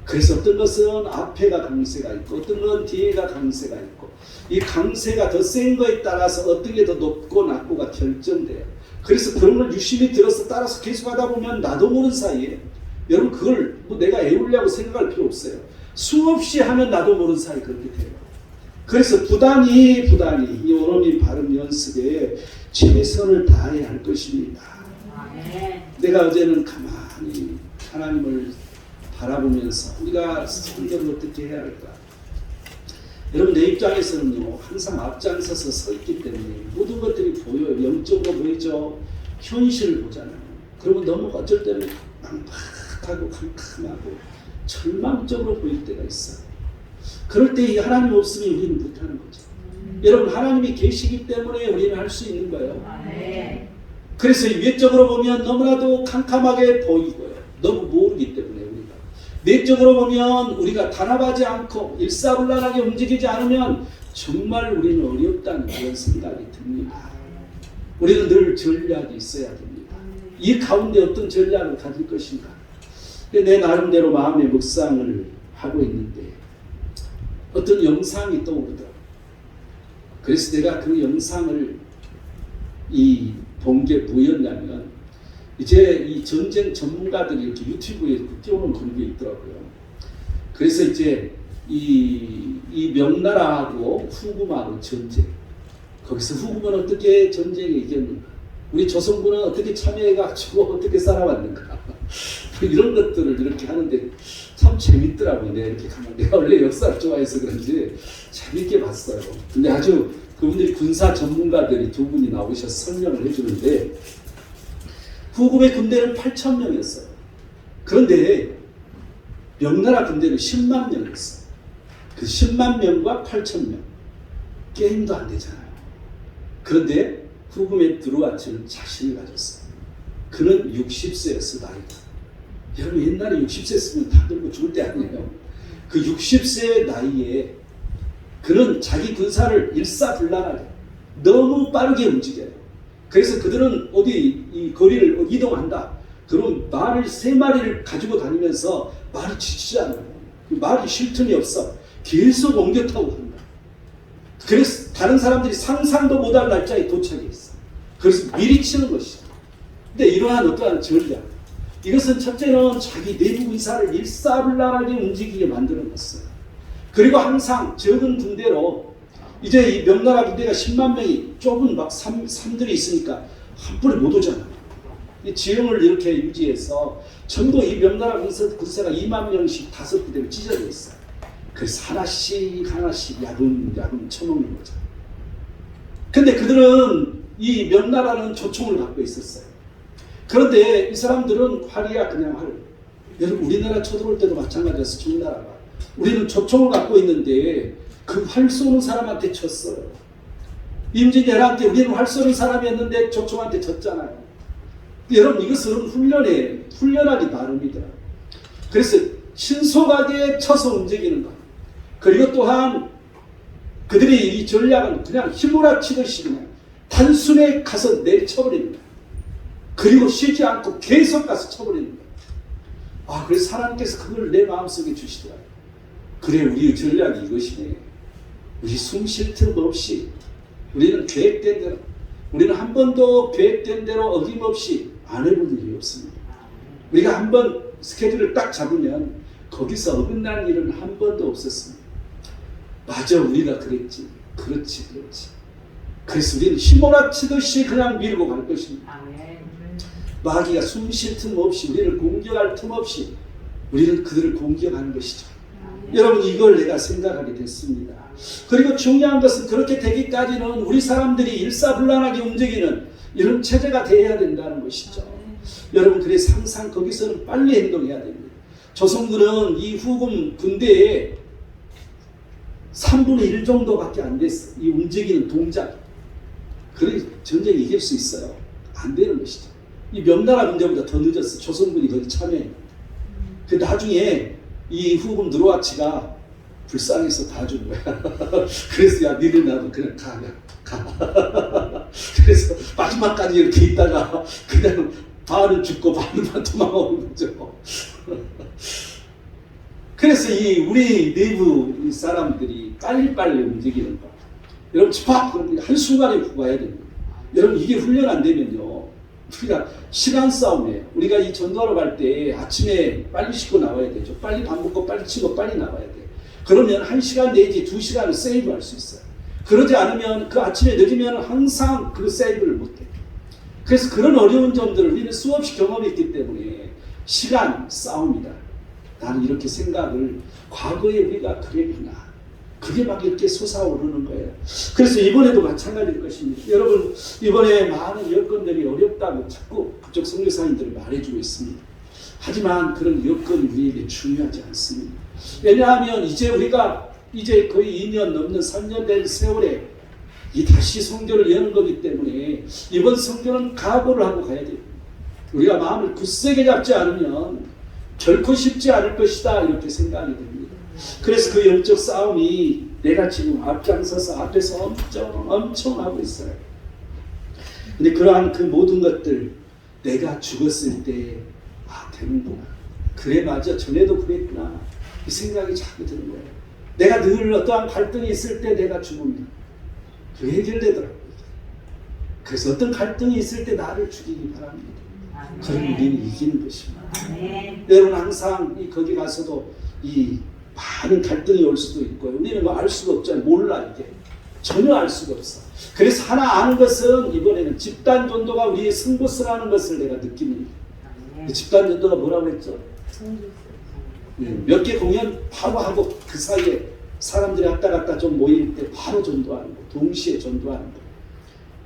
Speaker 1: 그래서 어떤 것은 앞에가 강세가 있고 어떤 건 뒤에가 강세가 있고 이 강세가 더 센 거에 따라서 어떤 게 더 높고 낮고가 결정돼요. 그래서 그런 걸 유심히 들어서 따라서 계속 하다 보면 나도 모르는 사이에 여러분 그걸 뭐 내가 애우려고 생각할 필요 없어요. 수없이 하면 나도 모르는 사이에 그렇게 돼요. 그래서 부단히 이 원어민 발음 연습에 최선을 다해야 할 것입니다. 내가 어제는 가만히 하나님을 바라보면서 우리가 성경을 어떻게 해야 할까? 여러분 내 입장에서는요 항상 앞장서서 서 있기 때문에 모든 것들이 보여요. 영적으로 보이죠. 현실을 보잖아요. 그러면 너무 어쩔 때는 깜빡하고 캄캄하고 절망적으로 보일 때가 있어요. 그럴 때 하나님 없으면 우리는 못하는 거죠. 여러분 하나님이 계시기 때문에 우리는 할 수 있는 거예요. 그래서 외적으로 보면 너무나도 캄캄하게 보이고요. 너무 모르기 때문에 우리가 내적으로 보면 우리가 단합하지 않고 일사불란하게 움직이지 않으면 정말 우리는 어렵다는 그런 생각이 듭니다. 우리는 늘 전략이 있어야 됩니다. 이 가운데 어떤 전략을 가질 것인가? 내 나름대로 마음의 묵상을 하고 있는데 어떤 영상이 떠오르더라고요. 그래서 내가 그 영상을 본 게 뭐였냐면 이제 이 전쟁 전문가들이 이렇게 유튜브에 띄워놓은 그런 게 있더라고요. 그래서 이제 이 명나라하고 후금하고 전쟁, 거기서 후금은 어떻게 전쟁에 이겼는가, 우리 조선군은 어떻게 참여해가지고 어떻게 살아왔는가 이런 것들을 이렇게 하는데 참 재밌더라고요. 내가 원래 역사를 좋아해서 그런지 재밌게 봤어요. 근데 아주 그분들이 군사 전문가들이 두 분이 나오셔서 설명을 해주는데 후금의 군대는 8,000명이었어요. 그런데 명나라 군대는 10만 명이었어요. 그 10만 명과 8,000명 게임도 안 되잖아요. 그런데 후금의 드루아치는 자신을 가졌어요. 그는 60세였어 나이가. 여러분 옛날에 60세였으면 다 늙고 죽을 때 아니에요. 그 60세 나이에 그는 자기 군사를 일사불란하게 너무 빠르게 움직여요. 그래서 그들은 어디 이 거리를 이동한다. 그럼 말을 3마리를 가지고 다니면서 말이 지치지 않아요. 말이 쉴 틈이 없어. 계속 옮겨 타고 간다. 그래서 다른 사람들이 상상도 못할 날짜에 도착했어. 그래서 미리 치는 것이죠. 근데 이러한 어떠한 전략, 이것은 첫째는 자기 내부 의사를 일사불란하게 움직이게 만들어놨어요. 그리고 항상 적은 군대로 이제 이 명나라 군대가 10만 명이 좁은 막 섬들이 있으니까 한 번에 못 오잖아요. 이 지형을 이렇게 유지해서 전부 이 명나라 군사가 2만 명씩 5부대로 찢어져 있어요. 그래서 하나씩 야금야금 쳐먹는 거죠. 근데 그들은 이 명나라는 조총을 갖고 있었어요. 그런데 이 사람들은 활이야 그냥 활. 여러분 우리나라 쳐들어올 때도 마찬가지였어. 청나라가. 우리는 조총을 갖고 있는데 그 활 쏘는 사람한테 쳤어요. 임진왜란때 우리는 활 쏘는 사람이었는데 조총한테 졌잖아요. 여러분 이것은 훈련하기 나름이다. 그래서 신속하게 쳐서 움직이는 것. 그리고 또한 그들이 이 전략은 그냥 휘몰아 치듯이 그냥 단순에 가서 내쳐버리는 거예요. 그리고 쉬지 않고 계속 가서 쳐버리는 거예요. 그래서 하나님께서 그걸 내 마음속에 주시더라고요. 그래 우리의 전략이 이것이네. 우리 숨 쉴 틈 없이 우리는 계획된 대로, 우리는 한 번도 계획된 대로 어김없이 안 해본 일이 없습니다. 우리가 한 번 스케줄을 딱 잡으면 거기서 어긋난 일은 한 번도 없었습니다. 맞아 우리가 그랬지. 그렇지. 그래서 우리는 휘몰아치듯이 그냥 밀고 갈 것입니다. 마귀가 숨 쉴 틈 없이 우리를 공격할 틈 없이 우리는 그들을 공격하는 것이죠. 여러분 이걸 내가 생각하게 됐습니다. 그리고 중요한 것은 그렇게 되기까지는 우리 사람들이 일사불란하게 움직이는 이런 체제가 되어야 된다는 것이죠. 여러분 그래서 항상 거기서는 빨리 행동해야 됩니다. 조선군은 이 후금 군대에 3분의 1 정도밖에 안 됐어. 이 움직이는 동작. 그래 전쟁이 이길 수 있어요. 안 되는 것이죠. 이 명나라 군대보다 더 늦었어. 조선군이 거기 참여해. 그 나중에 이 후금 누르하치가 불쌍해서 다 준 거야. 그래서 야 니들 나도 그냥 가. 그래서 마지막까지 이렇게 있다가 그냥 반은 죽고 반은 도망오는 거죠. 그래서 이 우리 내부 사람들이 빨리빨리 움직이는 거. 여러분 집합 한순간에 가야 됩니다. 여러분 이게 훈련 안 되면요. 우리가 시간 싸움이에요. 우리가 이 전도하러 갈 때 아침에 빨리 씻고 나와야 되죠. 빨리 밥 먹고 빨리 치고 빨리 나와야 돼요. 그러면 1시간 내지 2시간을 세이브할 수 있어요. 그러지 않으면 그 아침에 늦으면 항상 그 세이브를 못해요. 그래서 그런 어려운 점들을 우리는 수없이 경험했기 때문에 시간 싸움이다. 나는 이렇게 생각을 과거에 우리가 그랬구나. 그게 막 이렇게 솟아오르는 거예요. 그래서 이번에도 마찬가지일 것입니다. 여러분 이번에 많은 여건들이 어렵다고 자꾸 그쪽 선교사님들이 말해주고 있습니다. 하지만 그런 여건이 우리에게 중요하지 않습니다. 왜냐하면 이제 우리가 이제 거의 2년 넘는 3년 된 세월에 이 다시 선교를 여는 거기 때문에 이번 선교는 각오를 하고 가야 됩니다. 우리가 마음을 굳세게 잡지 않으면 결코 쉽지 않을 것이다 이렇게 생각이 됩니다. 그래서 그 영적 싸움이 내가 지금 앞장서서 앞에서 엄청 하고 있어요. 근데 그러한 그 모든 것들 내가 죽었을 때 되는구나. 그래 맞아 전에도 그랬구나. 이 생각이 자꾸 드는 거예요. 내가 늘 어떠한 갈등이 있을 때 내가 죽으면 그게 해결되더라고요. 그래서 어떤 갈등이 있을 때 나를 죽이기 바랍니다. 그럼 우리는 이기는 것입니다. 여러분 항상 거기 가서도 이 많은 갈등이 올 수도 있고요. 우리는 뭐 알 수가 없잖아요. 몰라 이게. 전혀 알 수가 없어. 그래서 하나 아는 것은 이번에는 집단 전도가 우리의 승부수라는 것을 내가 느낍니다. 집단 전도가 뭐라고 했죠? 몇 개 공연 바로 하고 그 사이에 사람들이 왔다 갔다 좀 모일 때 바로 전도하는 거. 동시에 전도하는 거.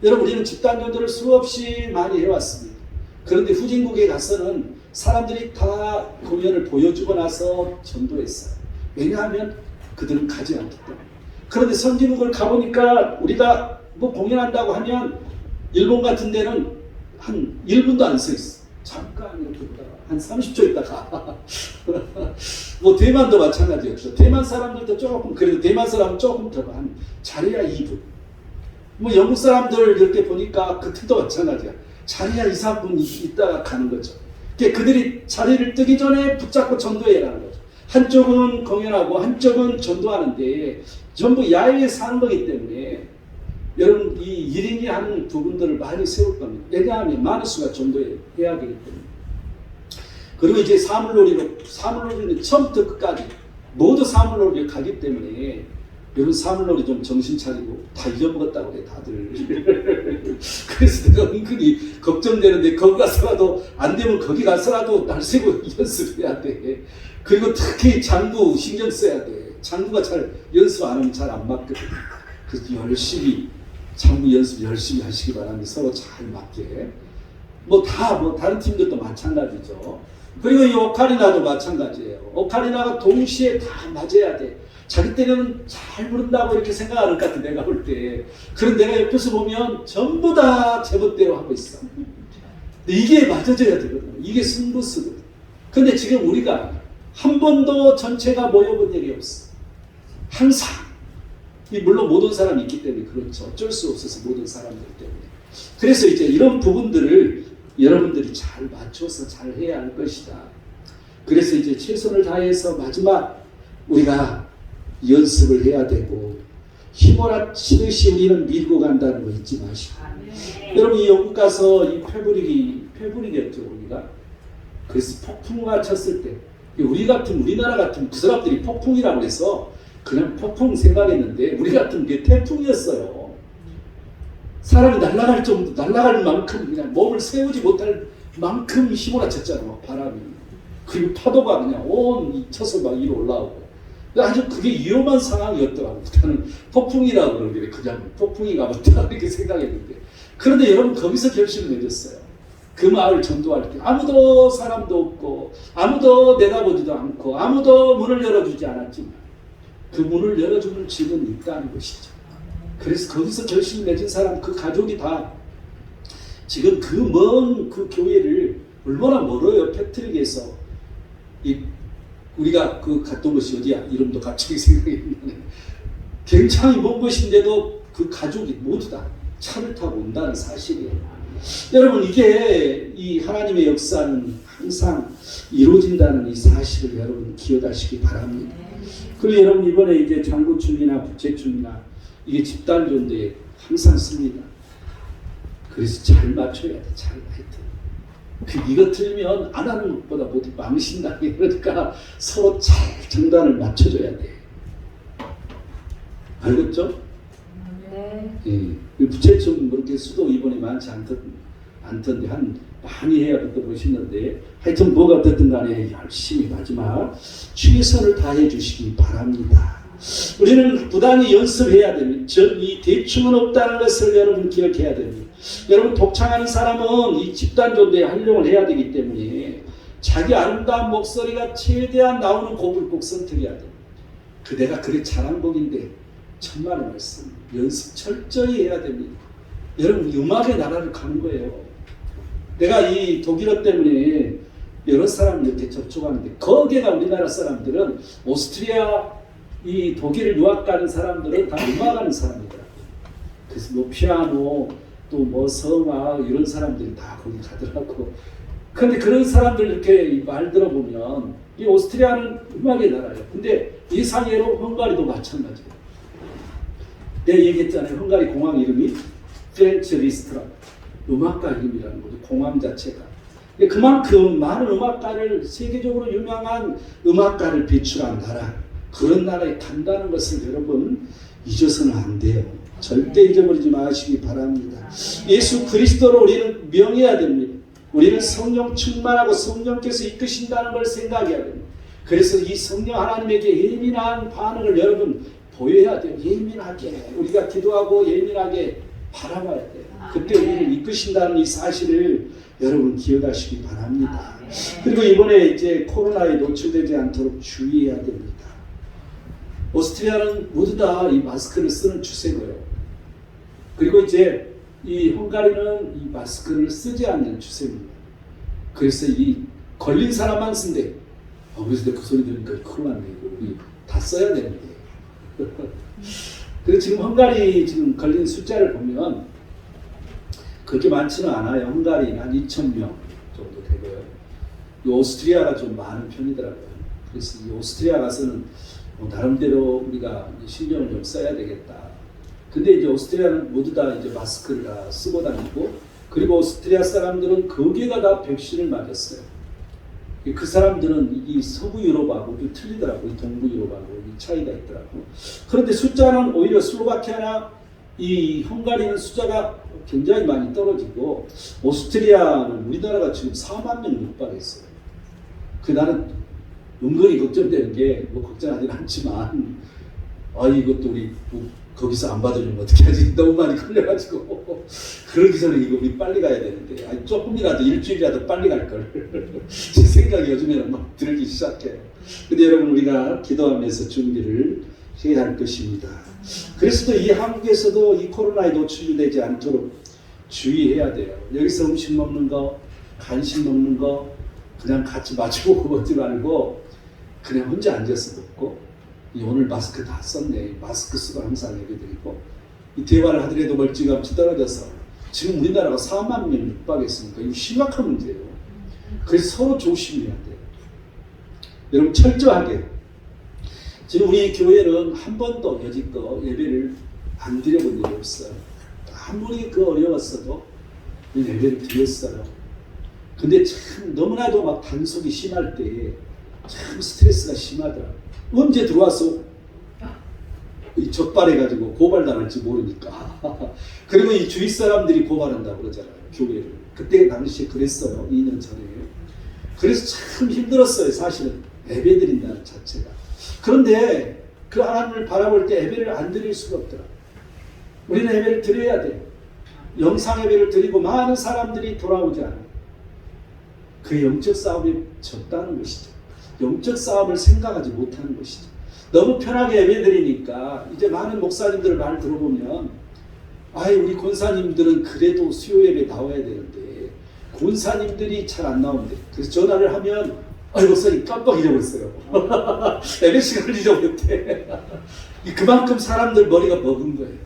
Speaker 1: 여러분 우리는 집단 전도를 수없이 많이 해왔습니다. 그런데 후진국에 가서는 사람들이 다 공연을 보여주고 나서 전도했어요. 왜냐하면 그들은 가지 않기 때문에. 그런데 선진국을 가보니까 우리가 뭐 공연한다고 하면 일본 같은 데는 한 1분도 안 서 있어. 잠깐 이렇게 보다가 한 30초 있다가 뭐 대만도 마찬가지였죠. 대만 사람들도 조금 그래도 대만 사람은 조금 더 한 자리야 2분. 뭐 영국 사람들 이렇게 보니까 그때도 마찬가지야. 자리야 2, 3분 있다가 가는 거죠. 그들이 자리를 뜨기 전에 붙잡고 전도해라는 거죠. 한쪽은 공연하고 한쪽은 전도하는데 전부 야외에 사는 거기 때문에 여러분 이 1인이 하는 부분들을 많이 세울 겁니다. 왜냐하면 많은 수가 전도해야 되기 때문에. 그리고 이제 사물놀이는 처음부터 끝까지 모두 사물놀이를 가기 때문에 여러분 사물놀이 좀 정신 차리고 다 잊어먹었다고 그래 다들. 그래서 내가 은근히 걱정되는데 거기 가서라도 안 되면 거기 가서라도 날 세고 연습해야 돼. 그리고 특히 장구 신경 써야 돼. 장구가 잘 연습 안 하면 잘 안 맞거든. 그래서 열심히 장구 연습 열심히 하시기 바랍니다. 서로 잘 맞게. 뭐 다른 팀들도 마찬가지죠. 그리고 이 오카리나도 마찬가지예요. 오카리나가 동시에 다 맞아야 돼. 자기 때는 잘 부른다고 이렇게 생각하는 것 같아 내가 볼 때. 그런 내가 옆에서 보면 전부 다 제멋대로 하고 있어. 근데 이게 맞아져야 되거든. 이게 승부수거든. 근데 지금 우리가 한 번도 전체가 모여본 일이 없어. 항상 물론 모든 사람이 있기 때문에 그렇죠. 어쩔 수 없어서 모든 사람들 때문에. 그래서 이제 이런 부분들을 여러분들이 잘 맞춰서 잘 해야 할 것이다. 그래서 이제 최선을 다해서 마지막 우리가 연습을 해야 되고 휘몰아치듯이 우리는 밀고 간다는 거 잊지 마시고. 여러분 이 영국 가서 이 패브릭이었죠 우리가. 그래서 폭풍우가 쳤을 때 우리나라 같은 그 사람들이 폭풍이라고 해서 그냥 폭풍 생각했는데 우리 같은 게 태풍이었어요. 사람이 날아갈 만큼 그냥 몸을 세우지 못할 만큼 휘몰아쳤잖아 바람이. 그리고 파도가 그냥 온 쳐서 막 위로 올라오고. 아주 그게 위험한 상황이었더라고. 나는 폭풍이라고 그러길래 그냥 폭풍이가 맞다 이렇게 생각했는데. 그런데 여러분 거기서 결심을 내렸어요. 그 마을 전도할 때 아무도 사람도 없고 아무도 내다보지도 않고 아무도 문을 열어주지 않았지만 그 문을 열어주는 집은 있다는 것이죠. 그래서 거기서 결심 맺은 사람 그 가족이 다 지금 그 먼 그 교회를 얼마나 멀어요. 패트릭에서 우리가 그 갔던 곳이 어디야? 이름도 갑자기 생각이 나네. 굉장히 먼 곳인데도 그 가족이 모두 다 차를 타고 온다는 사실이에요. 여러분 이게 이 하나님의 역사는 항상 이루어진다는 이 사실을 여러분 기억하시기 바랍니다. 그리고 여러분 이번에 이제 장구춤이나 부채춤이나 이게 집단 전도에 항상 씁니다. 그래서 잘 맞춰야 돼. 잘 하여튼. 이거 틀면 안 하는 것보다 모두 망신당해. 그러니까 서로 잘 정단을 맞춰줘야 돼. 알겠죠? 네. 예. 부채춤 그렇게 수도 이번에 많지 않던데 많이 해야 또 보시는데 하여튼 뭐가 어떻든 간에 열심히 마지막 최선을 다해 주시기 바랍니다. 우리는 부단히 연습해야 됩니다. 이 대충은 없다는 것을 여러분 기억해야 됩니다. 여러분 독창하는 사람은 이 집단 전도에 활용을 해야 되기 때문에 자기 아름다운 목소리가 최대한 나오는 곡을 꼭 선택해야 됩니다. 내가 그래 잘한 곡인데 천만의 말씀 연습 철저히 해야 됩니다. 여러분 음악의 나라를 가는 거예요. 내가 이 독일어 때문에 여러 사람을 이렇게 접촉하는데 거기가 우리나라 사람들은 오스트리아 이 독일을 유학 가는 사람들은 다 음악하는 사람이더라고요. 그래서 뭐 피아노 또 뭐 성악 이런 사람들이 다 거기 가더라고. 근데 그런 사람들 이렇게 말 들어보면 이 오스트리아는 음악의 나라예요. 근데 이상해로 헝가리도 마찬가지예요. 내가 얘기했잖아요. 헝가리 공항 이름이 프렌치 리스트라 음악가 이름이라는 거죠. 공항 자체가. 그만큼 많은 음악가를 세계적으로 유명한 음악가를 배출한 나라. 그런 나라에 간다는 것을 여러분 잊어서는 안 돼요. 절대 잊어버리지 마시기 바랍니다. 예수 그리스도로 우리는 명해야 됩니다. 우리는 성령 충만하고 성령께서 이끄신다는 걸 생각해야 됩니다. 그래서 이 성령 하나님에게 예민한 반응을 여러분 보여야 돼요. 예민하게 우리가 기도하고 예민하게 바라봐야 돼요. 그때 우리를 이끄신다는 이 사실을 여러분 기억하시기 바랍니다. 그리고 이번에 이제 코로나에 노출되지 않도록 주의해야 됩니다. 오스트리아는 모두 다 이 마스크를 쓰는 추세고요. 그리고 이제 이 헝가리는 이 마스크를 쓰지 않는 추세입니다. 그래서 이 걸린 사람만 쓴대. 그래서 그 소리 들으니까 큰일 났네. 우리 다 써야 되는데. 그리고 지금 헝가리 지금 걸린 숫자를 보면 그렇게 많지는 않아요. 헝가리는 한 2,000명 정도 되고요. 이 오스트리아가 좀 많은 편이더라고요. 그래서 이 오스트리아 가서는 나름대로 우리가 신경을 좀 써야 되겠다. 근데 이제 오스트리아는 모두 다 이제 마스크를 다 쓰고 다니고, 그리고 오스트리아 사람들은 거기가 다 백신을 맞았어요. 그 사람들은 이 서부 유럽하고 좀 틀리더라고요. 동부 유럽하고 이 차이가 있더라고. 그런데 숫자는 오히려 슬로바키아나 이 헝가리는 숫자가 굉장히 많이 떨어지고, 오스트리아는 우리나라가 지금 4만 명 육박했어요. 그 나는 은근히 걱정되는 게, 뭐 걱정하지는 않지만, 이것도 우리 뭐 거기서 안 받으려면 어떻게 하지? 너무 많이 걸려가지고 그러기 전에 이거 우리 빨리 가야 되는데, 조금이라도 일주일이라도 빨리 갈 걸. 제 생각이 요즘에는 막 들기 시작해요. 근데 여러분, 우리가 기도하면서 준비를 해야 할 것입니다. 그래서 이 한국에서도 이 코로나에 노출되지 않도록 주의해야 돼요. 여기서 음식 먹는 거, 간식 먹는 거 그냥 같이 마주보고 먹지 말고 그냥 혼자 앉아서 먹고, 오늘 마스크 다 썼네. 마스크 쓰고 항상 예배드리고, 이 대화를 하더라도 멀찌감치 떨어져서 지금 우리나라가 4만 명 육박했으니까 이거 심각한 문제예요. 그래서 서로 조심해야 돼요. 여러분, 철저하게. 지금 우리 교회는 한 번도 여지껏 예배를 안 드려본 일이 없어요. 아무리 어려웠어도 예배를 드렸어요. 근데 참 너무나도 막 단속이 심할 때 참 스트레스가 심하더라고요. 언제 들어와서 적발해가지고 고발당할지 모르니까. 그리고 이 주위 사람들이 고발한다고 그러잖아요, 교회를. 그때 당시에 그랬어요, 2년 전에. 그래서 참 힘들었어요, 사실은. 예배 드린다는 자체가. 그런데 그 하나님을 바라볼 때 예배를 안 드릴 수가 없더라고요. 우리는 예배를 드려야 돼요. 영상 예배를 드리고 많은 사람들이 돌아오지 않아요. 그 영적 싸움이 졌다는 것이죠. 영적 싸움을 생각하지 못하는 것이죠. 너무 편하게 예배드리니까 이제 많은 목사님들 말 들어보면, 우리 권사님들은 그래도 수요 예배 나와야 되는데 권사님들이 잘 안 나오는데, 그래서 전화를 하면 목사님 깜빡 잊어버렸어요. 예배 시간을 잊어버렸대. 그만큼 사람들 머리가 먹은 거예요.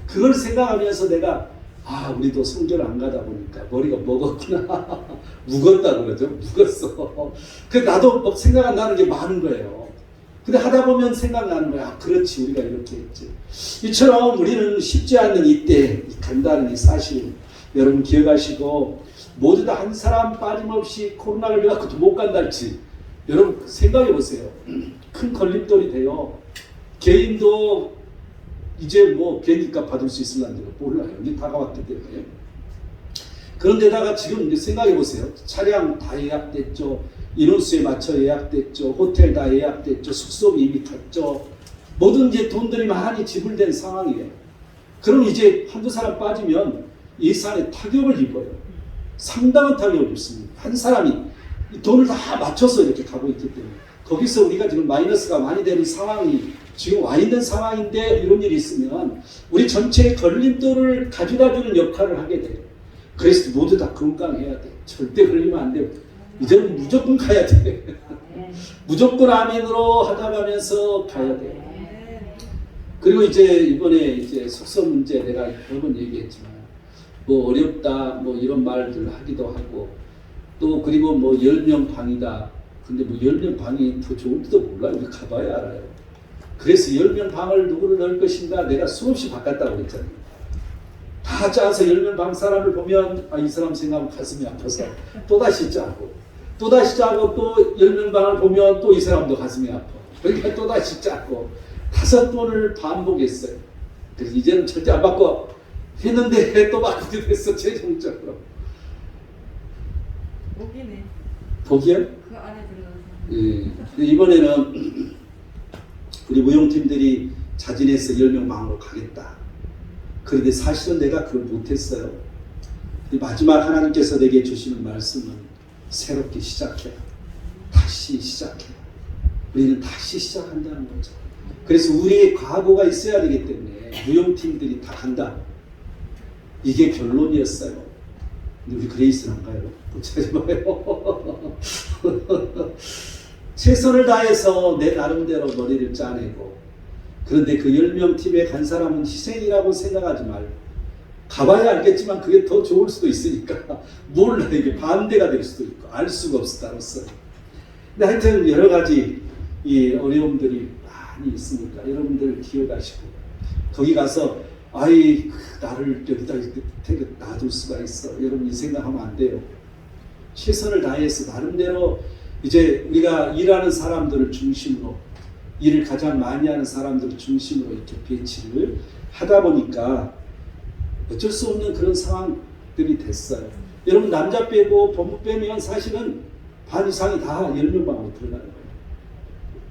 Speaker 1: 그걸 생각하면서 내가 우리도 성교를 안 가다 보니까 머리가 먹었구나. 묵었다고 그러죠. 묵었어. 나도 막 생각 안 나는 게 많은 거예요. 근데 하다 보면 생각나는 거야. 그렇지, 우리가 이렇게 했지. 이처럼 우리는 쉽지 않는 이때 간다는 이 사실 여러분 기억하시고, 모두 다 한 사람 빠짐없이 코로나를 갖고도 못 간다 할지 여러분 생각해 보세요. 큰 걸림돌이 돼요. 개인도 이제 뭐 비행기값 받을 수 있을런지도 몰라요. 이제 다가왔기 때문에. 그런데다가 지금 생각해 보세요. 차량 다 예약됐죠. 인원수에 맞춰 예약됐죠. 호텔 다 예약됐죠. 숙소비 이미 갔죠. 모든 이제 돈들이 많이 지불된 상황이에요. 그럼 이제 한두 사람 빠지면 예산에 타격을 입어요. 상당한 타격을 입습니다. 한 사람이 돈을 다 맞춰서 이렇게 가고 있기 때문에. 거기서 우리가 지금 마이너스가 많이 되는 상황이 지금 와 있는 상황인데, 이런 일이 있으면 우리 전체의 걸림돌을 가져다주는 역할을 하게 돼요. 그래서 모두 다 건강해야 돼. 절대 걸리면 안 돼요. 이제는 무조건 가야 돼. 무조건 아멘으로 하다가면서 가야 돼. 그리고 이제 이번에 이제 숙소 문제 내가 여러 번 얘기했지만, 뭐 어렵다 뭐 이런 말들 하기도 하고, 또 그리고 뭐 10명 방이다. 근데 뭐 10명 방이 더 좋을지도 몰라요. 우리 가봐야 알아요. 그래서 10명 방을 누구를 넣을 것인가 내가 수없이 바꿨다고 그랬잖아요. 다 짜서 10명 방 사람을 보면 이 사람 생각하면 가슴이 아파서 또다시 짜고, 또다시 짜고, 또 10명 방을 보면 또 이 사람도 가슴이 아파. 그러니까 또다시 짜고 5번을 반복했어요. 그래서 이제는 절대 안 바꿔 했는데 또 바꾸게 됐어, 최종적으로.
Speaker 2: 복이네.
Speaker 1: 복이요?
Speaker 2: 그 안에 들어가서.
Speaker 1: 예. 이번에는 우리 무용팀들이 자진해서 10명 방으로 가겠다. 그런데 사실은 내가 그걸 못했어요. 마지막 하나님께서 내게 주시는 말씀은 새롭게 시작해. 다시 시작해. 우리는 다시 시작한다는 거죠. 그래서 우리의 과거가 있어야 되기 때문에 무용팀들이 다 간다. 이게 결론이었어요. 근데 우리 그레이스는 안 가요. 못 찾아봐요. 최선을 다해서 내 나름대로 머리를 짜내고, 그런데 그 10명 팀에 간 사람은 희생이라고 생각하지 말고, 가봐야 알겠지만 그게 더 좋을 수도 있으니까 몰라, 이게 반대가 될 수도 있고 알 수가 없어 따로서. 근데 하여튼 여러 가지 이 어려움들이 많이 있으니까 여러분들 기억하시고, 거기 가서 아이 나를 여기다 놔둘 수가 있어. 여러분 이 생각하면 안 돼요. 최선을 다해서 나름대로 이제 우리가 일하는 사람들을 중심으로 일을 가장 많이 하는 사람들을 중심으로 이렇게 배치를 하다 보니까 어쩔 수 없는 그런 상황들이 됐어요. 여러분 남자 빼고 법무 빼면 사실은 반 이상이 다 10명방으로 들어가는 거예요.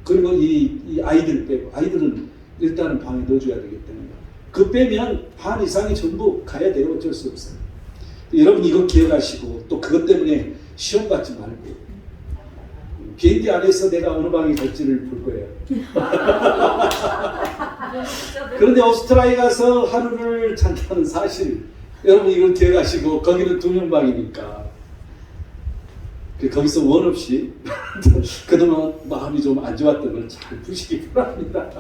Speaker 1: 그리고 이 아이들 빼고 아이들은 일단은 방에 넣어줘야 되기 때문에 그 빼면 반 이상이 전부 가야 돼요. 어쩔 수 없어요. 여러분 이거 기억하시고 또 그것 때문에 시험 받지 말고 비행기 안에서 내가 어느 방에 갈지를 볼 거예요. 그런데 오스트리아에 가서 하루를 잔다는 사실 여러분 이걸 기억하시고 거기는 2명 방이니까 거기서 원 없이 그동안 마음이 좀 안 좋았던 걸 잘 푸시기 바랍니다.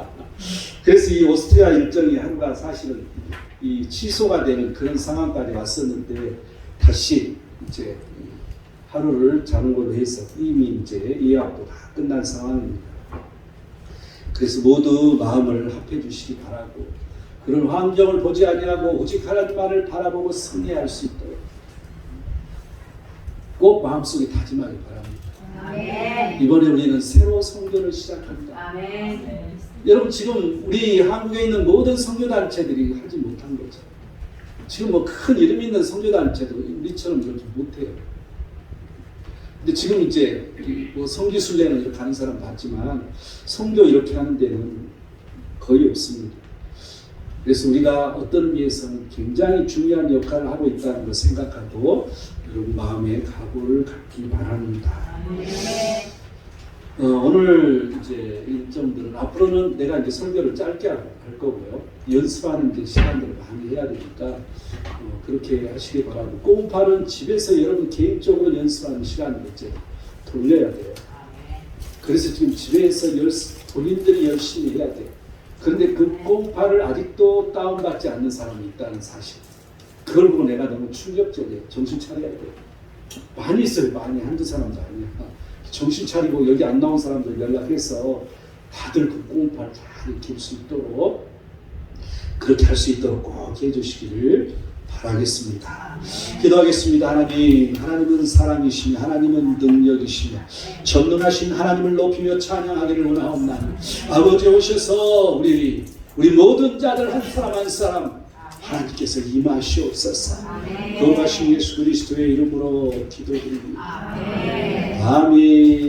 Speaker 1: 그래서 이 오스트리아 일정이 하루가 사실은 이 취소가 되는 그런 상황까지 왔었는데 다시 이제 하루를 자는 걸로 해서 이미 이제 예약도 다 끝난 상황입니다. 그래서 모두 마음을 합해 주시기 바라고 그런 환경을 보지 아니하고 오직 하나님만을 바라보고 승리할 수 있도록 꼭 마음속에 다짐하기 바랍니다. 아멘. 이번에 우리는 새로운 선교를 시작합니다. 아멘. 여러분 지금 우리 한국에 있는 모든 선교단체들이 하지 못한 거죠. 지금 뭐 큰 이름 있는 선교단체도 우리처럼 이렇게 못해요. 근데 지금 이제 뭐 성지순례는 이렇게 하는 사람 봤지만 선교 이렇게 하는 데는 거의 없습니다. 그래서 우리가 어떤 의미에서는 굉장히 중요한 역할을 하고 있다는 걸 생각하고 여러분 마음의 각오를 갖기 바랍니다. 오늘 이제 일정들은 앞으로는 내가 이제 설교를 짧게 할 거고요. 연습하는 이제 시간들을 많이 해야 되니까 그렇게 하시기 바라고 꼬운팔은 집에서 여러분 개인적으로 연습하는 시간을 이제 돌려야 돼요. 그래서 지금 집에서 본인들이 열심히 해야 돼요. 그런데 그 꼬운팔을 아직도 다운받지 않는 사람이 있다는 사실. 그걸 보고 내가 너무 충격적이에요. 정신 차려야 돼요. 많이 있어요. 많이 한두 사람도 아니야. 정신 차리고 여기 안 나온 사람들 연락해서 다들 그 꼬운팔 잘 익힐 수 있도록 그렇게 할 수 있도록 꼭 해주시기를 바라겠습니다. 기도하겠습니다. 하나님은 사랑이시며 하나님은 능력이시며 전능하신 하나님을 높이며 찬양하기를 원하옵나니 아버지 오셔서 우리 모든 자들 한 사람 한 사람 하나님께서 임하시옵소서. 거룩하신 예수 그리스도의 이름으로 기도드립니다. 아멘.